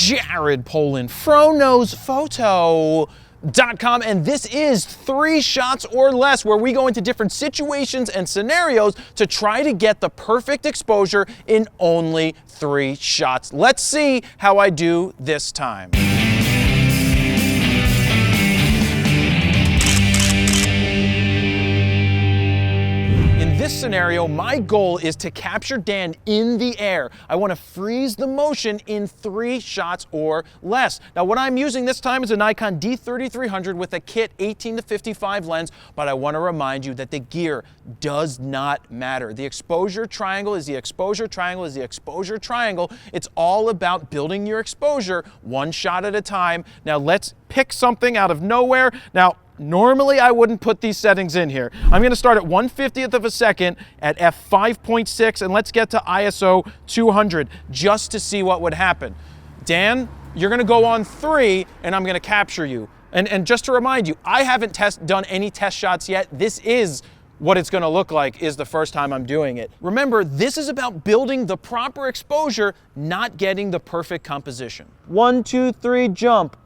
Jared Polin, FroKnowsPhoto.com, and this is 3 shots or less, where we go into different situations and scenarios to try to get the perfect exposure in only 3 shots. Let's see how I do this time. In this scenario, my goal is to capture Dan in the air. I want to freeze the motion in 3 shots or less. Now, what I'm using this time is a Nikon D3300 with a Kit 18-55 lens, but I want to remind you that the gear does not matter. The exposure triangle is the exposure triangle is the exposure triangle. It's all about building your exposure 1 shot at a time. Now, let's pick something out of nowhere. Now, normally I wouldn't put these settings in here. I'm going to start at 1/50th of a second at f5.6, and let's get to ISO 200 just to see what would happen. Dan, you're going to go on 3 and I'm going to capture you. And just to remind you, I haven't done any test shots yet. This is what it's going to look like is the first time I'm doing it. Remember, this is about building the proper exposure, not getting the perfect composition. 1, 2, 3, jump.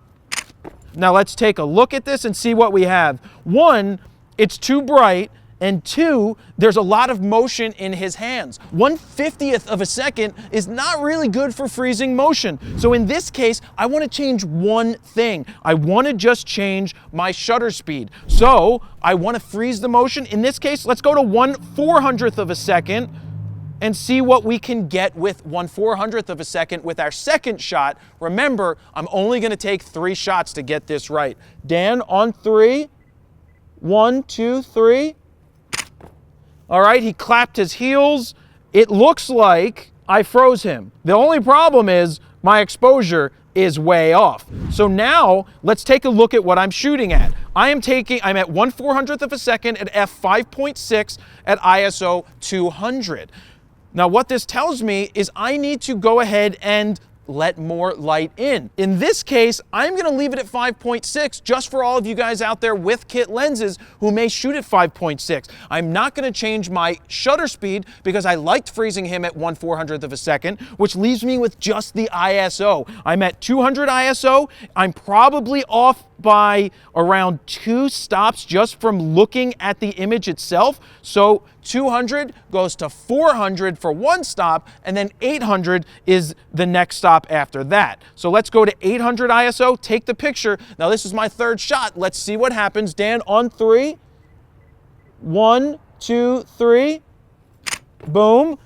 Now let's take a look at this and see what we have. 1, it's too bright, and 2, there's a lot of motion in his hands. 1/50th of a second is not really good for freezing motion. So in this case, I want to change one thing. I want to just change my shutter speed. So I want to freeze the motion. In this case, let's go to 1/400th of a second and see what we can get with 1/400th of a second with our second shot. Remember, I'm only going to take 3 shots to get this right. Dan, on 3. 1, 2, 3. All right, he clapped his heels. It looks like I froze him. The only problem is my exposure is way off. So now let's take a look at what I'm shooting at. I'm at 1/400th of a second at f5.6 at ISO 200. Now, what this tells me is I need to go ahead and let more light in. In this case, I'm going to leave it at 5.6 just for all of you guys out there with kit lenses who may shoot at 5.6. I'm not going to change my shutter speed because I liked freezing him at 1/400th of a second, which leaves me with just the ISO. I'm at 200 ISO. I'm probably off by around 2 stops just from looking at the image itself. So 200 goes to 400 for 1 stop, and then 800 is the next stop after that. So let's go to 800 ISO, take the picture. Now this is my 3rd shot. Let's see what happens. Dan, on 3. 1, 2, 3. Boom.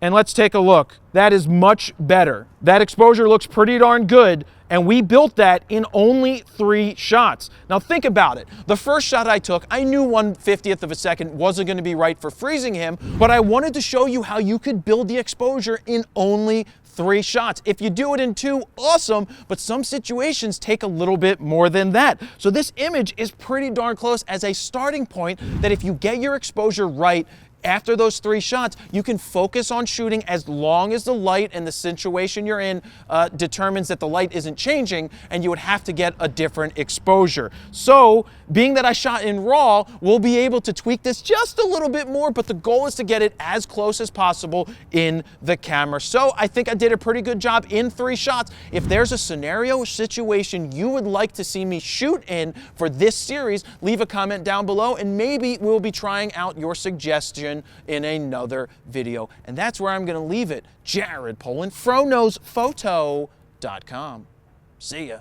And let's take a look. That is much better. That exposure looks pretty darn good, and we built that in only 3 shots. Now think about it. The first shot I took, I knew 1/50th of a second wasn't going to be right for freezing him, but I wanted to show you how you could build the exposure in only 3 shots. If you do it in 2, awesome, but some situations take a little bit more than that. So this image is pretty darn close as a starting point that if you get your exposure right, after those 3 shots, you can focus on shooting as long as the light and the situation you're in determines that the light isn't changing, and you would have to get a different exposure. So, being that I shot in RAW, we'll be able to tweak this just a little bit more, but the goal is to get it as close as possible in the camera. So, I think I did a pretty good job in 3 shots. If there's a scenario or situation you would like to see me shoot in for this series, leave a comment down below, and maybe we'll be trying out your suggestion in another video. And that's where I'm going to leave it. Jared Polin, FroKnowsPhoto.com. See ya.